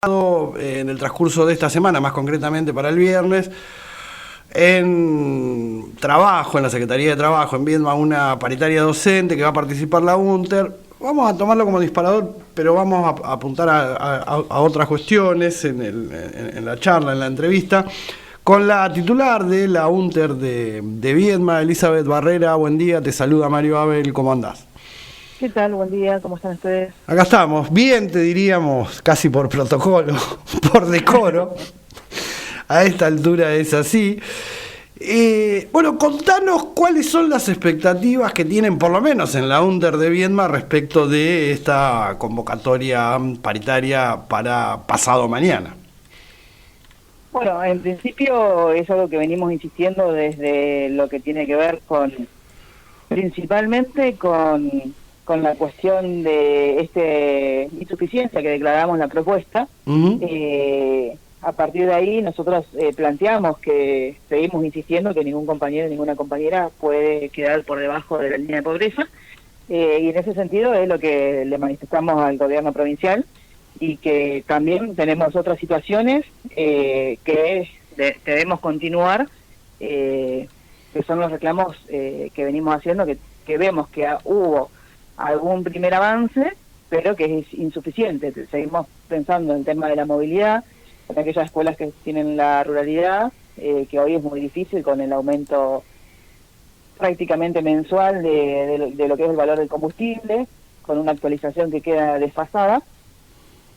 en el transcurso de esta semana, más concretamente para el viernes, en trabajo, en la Secretaría de Trabajo, en Viedma, una paritaria docente que va a participar la UNTER. Vamos a tomarlo como disparador, pero vamos a apuntar a otras cuestiones en la charla, en la entrevista, con la titular de la UNTER de Viedma, Elizabeth Barrera. Buen día, te saluda Mario Abel, ¿cómo andás? ¿Qué tal? Buen día, ¿cómo están ustedes? Acá estamos, bien te diríamos, casi por protocolo, por decoro. A esta altura es así. Bueno, contanos cuáles son las expectativas que tienen, por lo menos en la UNTER de Viedma, respecto de esta convocatoria paritaria para pasado mañana. Bueno, en principio es algo que venimos insistiendo desde lo que tiene que ver principalmente con la cuestión de insuficiencia que declaramos la propuesta. A partir de ahí nosotros planteamos que seguimos insistiendo que ningún compañero, ninguna compañera puede quedar por debajo de la línea de pobreza, y en ese sentido es lo que le manifestamos al gobierno provincial, y que también tenemos otras situaciones que debemos continuar, que son los reclamos que venimos haciendo, que vemos que hubo algún primer avance, pero que es insuficiente. Seguimos pensando en el tema de la movilidad, en aquellas escuelas que tienen la ruralidad, que hoy es muy difícil con el aumento prácticamente mensual de lo que es el valor del combustible, con una actualización que queda desfasada,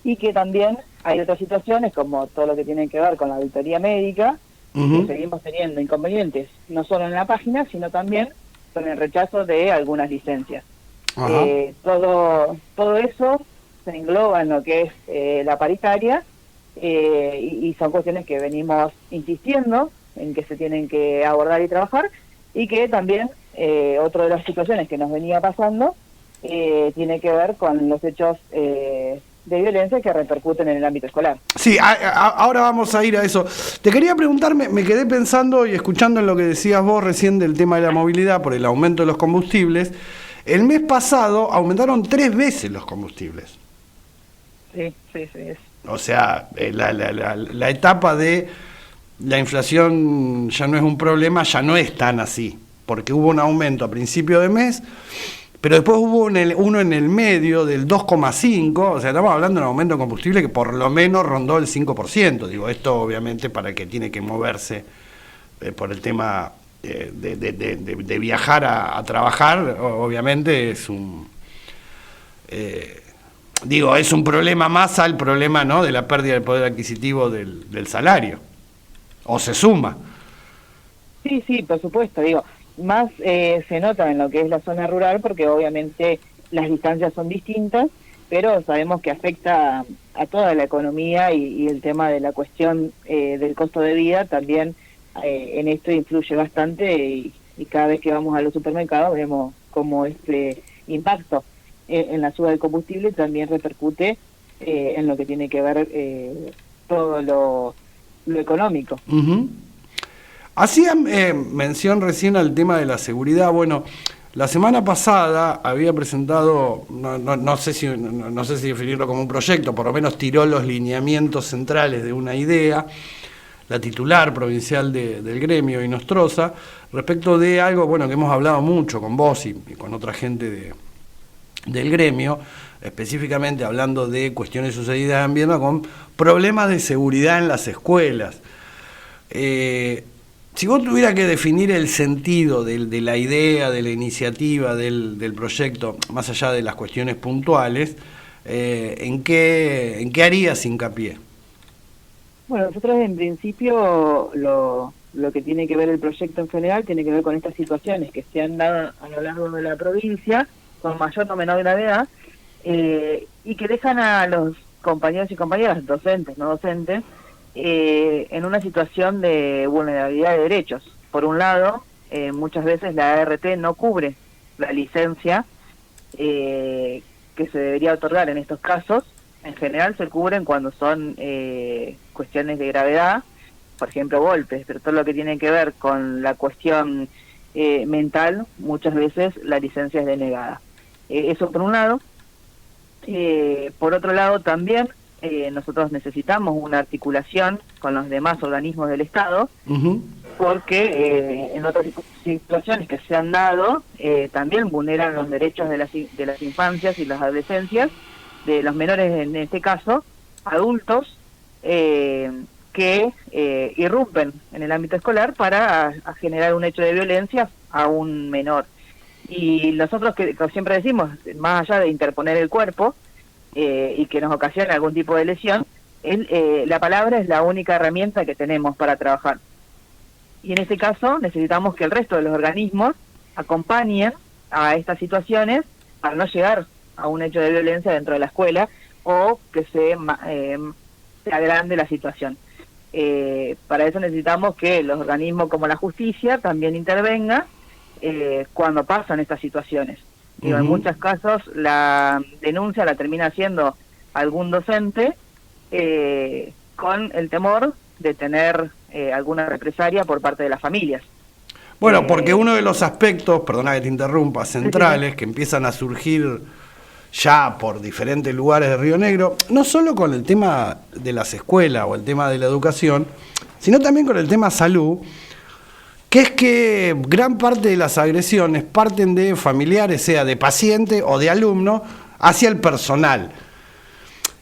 y que también hay otras situaciones, como todo lo que tiene que ver con la auditoría médica, que seguimos teniendo inconvenientes, no solo en la página, sino también con el rechazo de algunas licencias. Todo eso se engloba en lo que es la paritaria, y son cuestiones que venimos insistiendo en que se tienen que abordar y trabajar, y que también otra de las situaciones que nos venía pasando tiene que ver con los hechos de violencia que repercuten en el ámbito escolar. Sí, ahora vamos a ir a eso. Te quería preguntar, me quedé pensando y escuchando en lo que decías vos recién del tema de la movilidad por el aumento de los combustibles. El mes pasado aumentaron 3 veces los combustibles. Sí. O sea, la etapa de la inflación ya no es un problema, ya no es tan así, porque hubo un aumento a principio de mes, pero después hubo uno en el medio del 2,5, o sea, estamos hablando de un aumento de combustible que por lo menos rondó el 5%. Digo, esto obviamente para el que tiene que moverse por el tema de viajar a trabajar, obviamente es un... es un problema más al problema, ¿no?, de la pérdida del poder adquisitivo del salario, o se suma. Sí, por supuesto, más se nota en lo que es la zona rural, porque obviamente las distancias son distintas, pero sabemos que afecta a toda la economía, y el tema de la cuestión del costo de vida también en esto influye bastante, y cada vez que vamos a los supermercados vemos cómo este impacto en la suba del combustible también repercute en lo que tiene que ver todo lo económico. Hacían mención recién al tema de la seguridad. Bueno, la semana pasada había presentado, no sé si definirlo como un proyecto, por lo menos tiró los lineamientos centrales de una idea, la titular provincial del gremio, Inostroza, respecto de algo, bueno, que hemos hablado mucho con vos y con otra gente del gremio, específicamente hablando de cuestiones sucedidas en Viedma con problemas de seguridad en las escuelas. Si vos tuvieras que definir el sentido de la idea, de la iniciativa, del proyecto, más allá de las cuestiones puntuales, ¿en qué harías hincapié? Bueno, nosotros en principio lo que tiene que ver el proyecto en general tiene que ver con estas situaciones que se han dado a lo largo de la provincia, con mayor o menor gravedad, y que dejan a los compañeros y compañeras, docentes, no docentes, en una situación de vulnerabilidad de derechos. Por un lado, muchas veces la ART no cubre la licencia que se debería otorgar en estos casos. En general se cubren cuando son cuestiones de gravedad, por ejemplo golpes, pero todo lo que tiene que ver con la cuestión mental, muchas veces la licencia es denegada. Eso por un lado. Por otro lado también nosotros necesitamos una articulación con los demás organismos del Estado, porque en otras situaciones que se han dado también vulneran los derechos de las infancias y las adolescencias, de los menores en este caso, adultos, que irrumpen en el ámbito escolar para a generar un hecho de violencia a un menor. Y nosotros, que siempre decimos, más allá de interponer el cuerpo y que nos ocasione algún tipo de lesión, la palabra es la única herramienta que tenemos para trabajar. Y en este caso necesitamos que el resto de los organismos acompañen a estas situaciones para no llegar a un hecho de violencia dentro de la escuela o que se agrande la situación. Para eso necesitamos que los organismos como la justicia también intervengan cuando pasan estas situaciones. Digo, en muchos casos la denuncia la termina haciendo algún docente con el temor de tener alguna represalia por parte de las familias. Bueno, porque uno de los aspectos, perdona que te interrumpa, centrales, que empiezan a surgir ya por diferentes lugares de Río Negro, no solo con el tema de las escuelas o el tema de la educación, sino también con el tema salud, que es que gran parte de las agresiones parten de familiares, sea de paciente o de alumno, hacia el personal.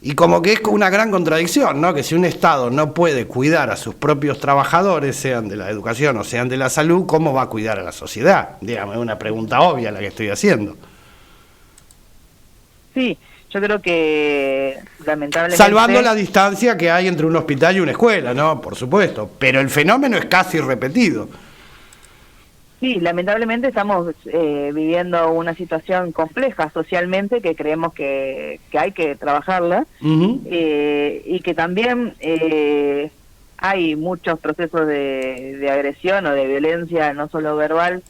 Y como que es una gran contradicción, ¿no? Que si un Estado no puede cuidar a sus propios trabajadores, sean de la educación o sean de la salud, ¿cómo va a cuidar a la sociedad? Dígame, es una pregunta obvia la que estoy haciendo. Sí, yo creo que lamentablemente... Salvando la distancia que hay entre un hospital y una escuela, ¿no? Por supuesto, pero el fenómeno es casi repetido. Sí, lamentablemente estamos viviendo una situación compleja socialmente que creemos que hay que trabajarla y que también hay muchos procesos de agresión o de violencia, no solo verbal,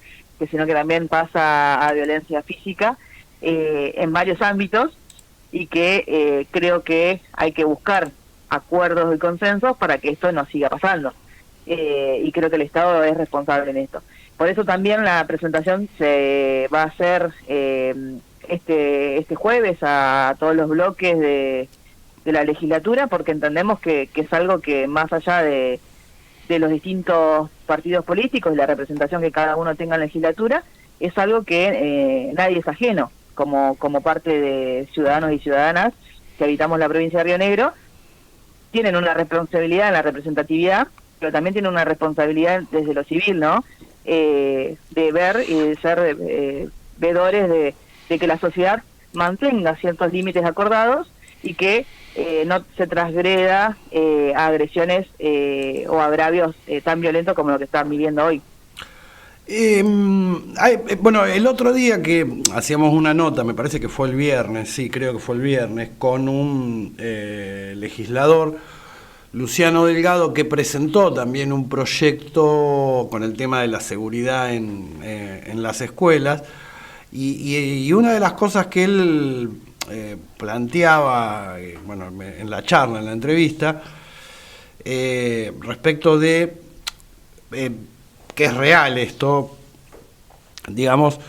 sino que también pasa a violencia física en varios ámbitos y que creo que hay que buscar acuerdos y consensos para que esto no siga pasando. Y creo que el Estado es responsable en esto. Por eso también la presentación se va a hacer este jueves a todos los bloques de la legislatura, porque entendemos que es algo que más allá de los distintos partidos políticos y la representación que cada uno tenga en la legislatura, es algo que nadie es ajeno, como parte de ciudadanos y ciudadanas que habitamos la provincia de Río Negro, tienen una responsabilidad en la representatividad, pero también tienen una responsabilidad desde lo civil, ¿no? De ver y de ser vedores de que la sociedad mantenga ciertos límites acordados y que no se transgreda a agresiones o agravios tan violentos como lo que están viviendo hoy. Bueno, el otro día que hacíamos una nota, me parece que fue el viernes, sí, creo que fue el viernes, con un legislador, Luciano Delgado, que presentó también un proyecto con el tema de la seguridad en las escuelas, y una de las cosas que él planteaba, bueno, en la charla, en la entrevista, respecto de que es real esto, digamos,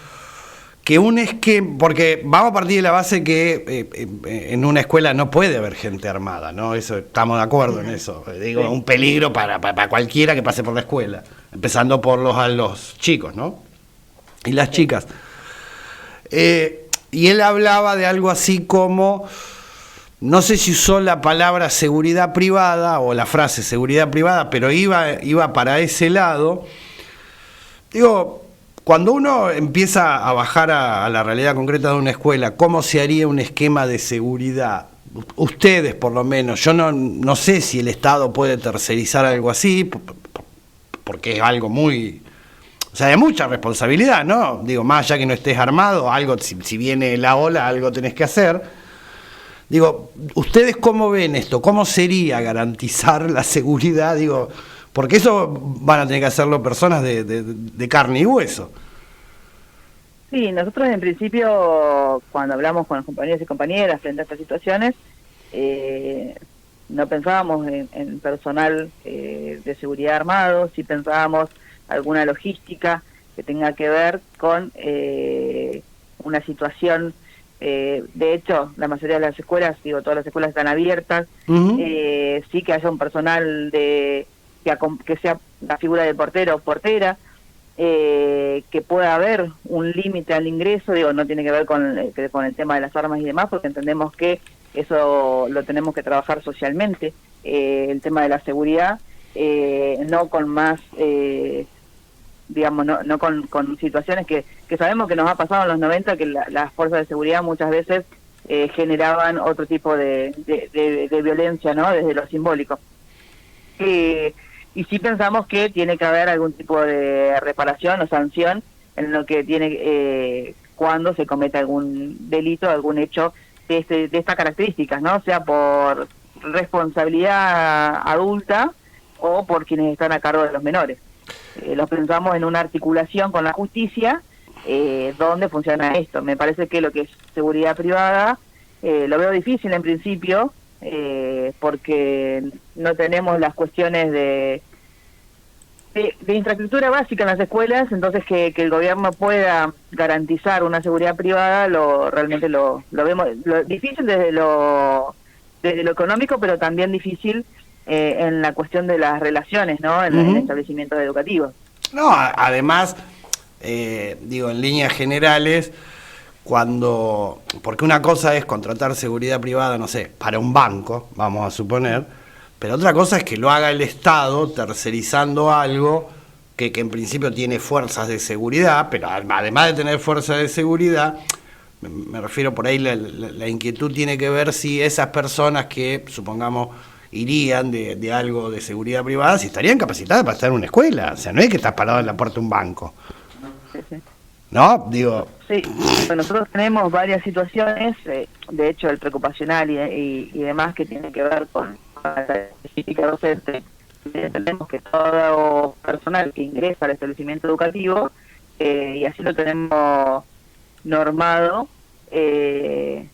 que un esquema, porque vamos a partir de la base que en una escuela no puede haber gente armada, ¿no? Eso, estamos de acuerdo en eso. Digo, un peligro para cualquiera que pase por la escuela, empezando por los chicos, ¿no? Y las chicas. Y él hablaba de algo así como, no sé si usó la palabra seguridad privada o la frase seguridad privada, pero iba para ese lado. Digo, cuando uno empieza a bajar a la realidad concreta de una escuela, ¿cómo se haría un esquema de seguridad? Ustedes, por lo menos, yo no sé si el Estado puede tercerizar algo así, porque es algo muy... O sea, de mucha responsabilidad, ¿no? Digo, más allá que no estés armado, algo, si viene la ola, algo tenés que hacer. Digo, ¿ustedes cómo ven esto? ¿Cómo sería garantizar la seguridad? Digo, porque eso van a tener que hacerlo personas de carne y hueso. Sí, nosotros en principio, cuando hablamos con los compañeros y compañeras frente a estas situaciones, no pensábamos en personal de seguridad armado, sí pensábamos alguna logística que tenga que ver con una situación de hecho, la mayoría de las escuelas, digo, todas las escuelas están abiertas, sí que haya un personal que sea la figura de portero o portera, que pueda haber un límite al ingreso, digo, no tiene que ver con el tema de las armas y demás, porque entendemos que eso lo tenemos que trabajar socialmente, el tema de la seguridad, no con más, digamos, no con situaciones que sabemos que nos ha pasado en los 90, que las fuerzas de seguridad muchas veces generaban otro tipo de violencia, ¿no? Desde lo simbólico. Y sí pensamos que tiene que haber algún tipo de reparación o sanción en lo que tiene cuando se comete algún delito, algún hecho de estas características, ¿no? Sea por responsabilidad adulta o por quienes están a cargo de los menores. Los pensamos en una articulación con la justicia donde funciona esto. Me parece que lo que es seguridad privada lo veo difícil en principio, porque no tenemos las cuestiones de infraestructura básica en las escuelas, entonces que el gobierno pueda garantizar una seguridad privada realmente lo vemos difícil desde lo económico, pero también difícil en la cuestión de las relaciones, ¿no? En establecimientos educativos. No, además, digo, en líneas generales, porque una cosa es contratar seguridad privada, no sé, para un banco, vamos a suponer, pero otra cosa es que lo haga el Estado tercerizando algo que en principio tiene fuerzas de seguridad, pero además de tener fuerzas de seguridad, me refiero por ahí, la inquietud tiene que ver si esas personas que, supongamos, irían de algo de seguridad privada, si estarían capacitadas para estar en una escuela. O sea, no es que estás parado en la puerta de un banco. Sí. ¿No? Digo... Sí, nosotros tenemos varias situaciones, de hecho el preocupacional y demás, que tiene que ver con la específica docente. Entendemos que todo personal que ingresa al establecimiento educativo, y así lo tenemos normado, en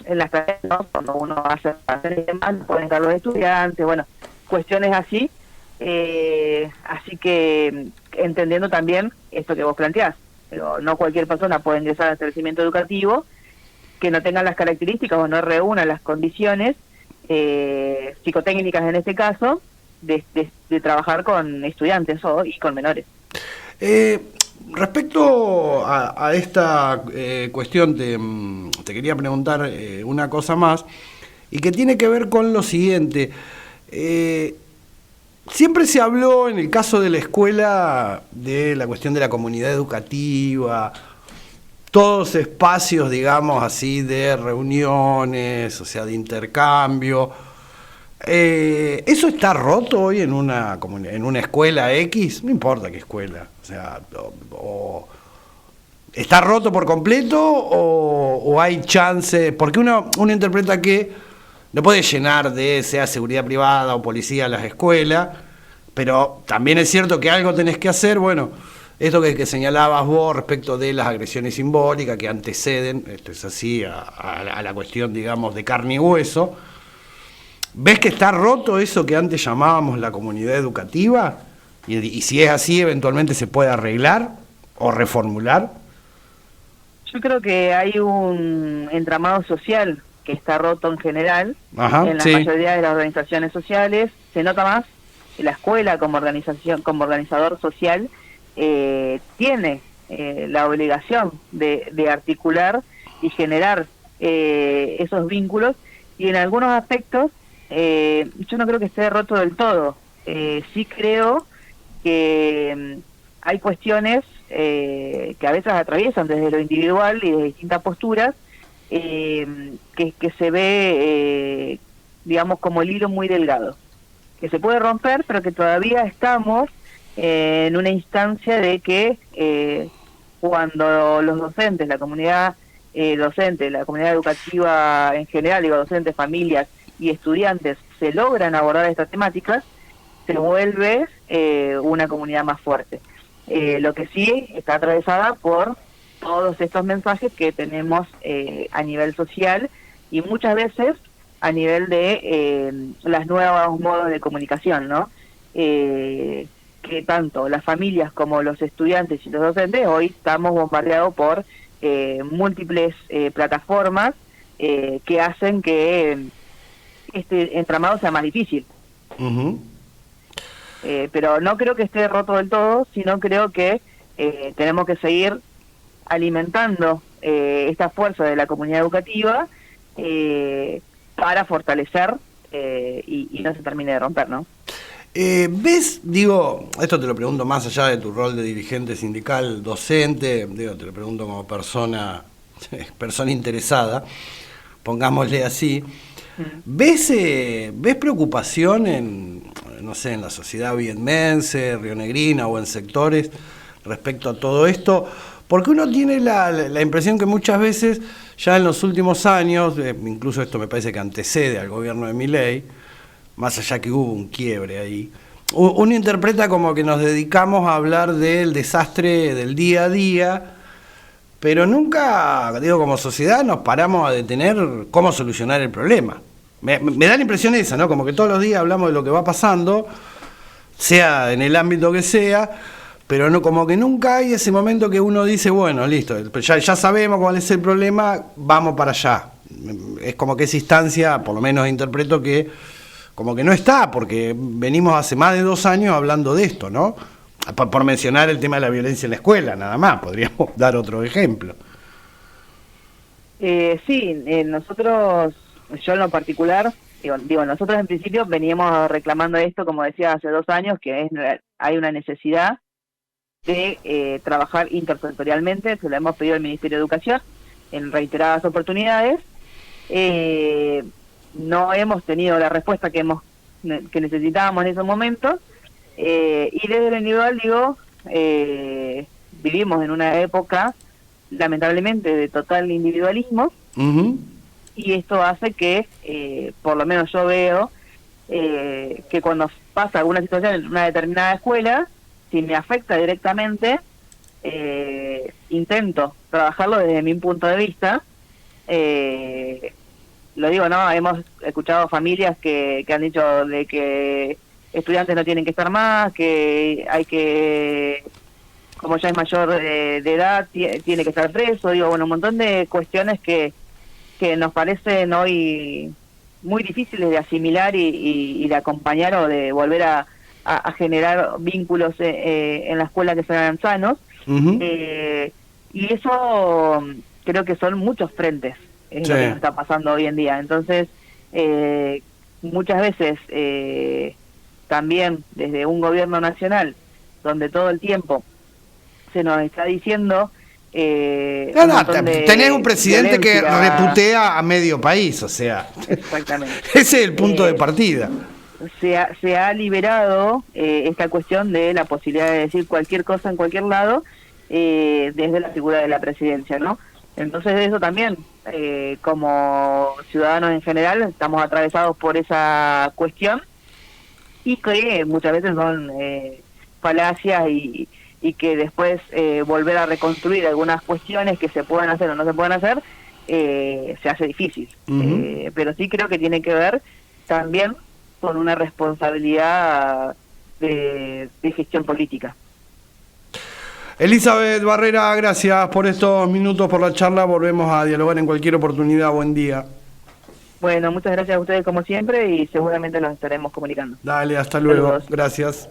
las tareas, ¿no? Cuando uno hace y demás, pueden estar los estudiantes, bueno, cuestiones así, así que entendiendo también esto que vos planteás, pero no cualquier persona puede ingresar al establecimiento educativo que no tenga las características o no reúna las condiciones psicotécnicas en este caso de trabajar con estudiantes y con menores. Respecto a esta cuestión, te quería preguntar una cosa más, y que tiene que ver con lo siguiente. Siempre se habló, en el caso de la escuela, de la cuestión de la comunidad educativa, todos espacios, digamos así, de reuniones, o sea, de intercambio. ¿Eso está roto hoy en una escuela X? No importa qué escuela. O sea, ¿está roto por completo o hay chance? Porque uno interpreta que no puede llenar sea seguridad privada o policía las escuelas, pero también es cierto que algo tenés que hacer. Bueno, esto que señalabas vos respecto de las agresiones simbólicas que anteceden, esto es así, a la cuestión, digamos, de carne y hueso. ¿Ves que está roto eso que antes llamábamos la comunidad educativa? Y si es así, eventualmente se puede arreglar o reformular. Yo creo que hay un entramado social que está roto en general. Ajá, en la mayoría de las organizaciones sociales. Se nota más que la escuela como organización, como organizador social, tiene la obligación de articular y generar esos vínculos, y en algunos aspectos yo no creo que esté roto del todo. Sí creo que hay cuestiones que a veces atraviesan desde lo individual y de distintas posturas, que se ve, digamos, como el hilo muy delgado, que se puede romper, pero que todavía estamos en una instancia de que cuando los docentes, la comunidad docente, la comunidad educativa en general, digo, docentes, familias y estudiantes, se logran abordar estas temáticas, se vuelve una comunidad más fuerte. Lo que sí está atravesada por todos estos mensajes que tenemos a nivel social y muchas veces a nivel de las nuevos modos de comunicación, ¿no? Que tanto las familias como los estudiantes y los docentes hoy estamos bombardeados por múltiples plataformas que hacen que este entramado sea más difícil. Pero no creo que esté roto del todo, sino creo que tenemos que seguir alimentando esta fuerza de la comunidad educativa para fortalecer y no se termine de romper, ¿no? ¿Ves, digo, esto te lo pregunto más allá de tu rol de dirigente sindical, docente, digo, te lo pregunto como persona interesada, pongámosle así, ¿ves preocupación en, no sé, en la sociedad vietmense, rionegrina o en sectores respecto a todo esto? Porque uno tiene la impresión que muchas veces, ya en los últimos años, incluso esto me parece que antecede al gobierno de Milei, más allá que hubo un quiebre ahí, uno interpreta como que nos dedicamos a hablar del desastre del día a día, pero nunca, digo, como sociedad nos paramos a detener cómo solucionar el problema. Me da la impresión esa, ¿no? Como que todos los días hablamos de lo que va pasando, sea en el ámbito que sea, pero no, como que nunca hay ese momento que uno dice, bueno, listo, ya sabemos cuál es el problema, vamos para allá. Es como que esa instancia, por lo menos interpreto que como que no está, porque venimos hace más de 2 años hablando de esto, ¿no? Por mencionar el tema de la violencia en la escuela, nada más, podríamos dar otro ejemplo. Sí, nosotros, yo en lo particular, digo, nosotros en principio veníamos reclamando esto, como decía, hace 2 años, que hay una necesidad de trabajar intersectorialmente, se lo hemos pedido al Ministerio de Educación en reiteradas oportunidades. No hemos tenido la respuesta que necesitábamos en esos momentos, y desde lo individual, digo, vivimos en una época, lamentablemente, de total individualismo, y esto hace que, por lo menos yo veo, que cuando pasa alguna situación en una determinada escuela, si me afecta directamente, intento trabajarlo desde mi punto de vista. Lo digo, ¿no? Hemos escuchado familias que han dicho de que estudiantes no tienen que estar más, que hay que, como ya es mayor de edad, tiene que estar preso. Digo, bueno, un montón de cuestiones que nos parecen hoy muy difíciles de asimilar y de acompañar o de volver a generar vínculos en la escuela que sean sanos. Y eso creo que son muchos frentes. Es lo que nos está pasando hoy en día. Entonces, muchas veces también desde un gobierno nacional, donde todo el tiempo se nos está diciendo... tenés un presidente que reputea a medio país, o sea... Exactamente. Ese es el punto de partida. Se ha liberado esta cuestión de la posibilidad de decir cualquier cosa en cualquier lado desde la figura de la presidencia, ¿no? Entonces eso también, como ciudadanos en general, estamos atravesados por esa cuestión y que muchas veces son falacias y que después volver a reconstruir algunas cuestiones que se puedan hacer o no se puedan hacer, se hace difícil. Pero sí creo que tiene que ver también con una responsabilidad de gestión política. Elizabeth Barrera, gracias por estos minutos, por la charla. Volvemos a dialogar en cualquier oportunidad. Buen día. Bueno, muchas gracias a ustedes como siempre y seguramente nos estaremos comunicando. Dale, hasta luego. Saludos. Gracias.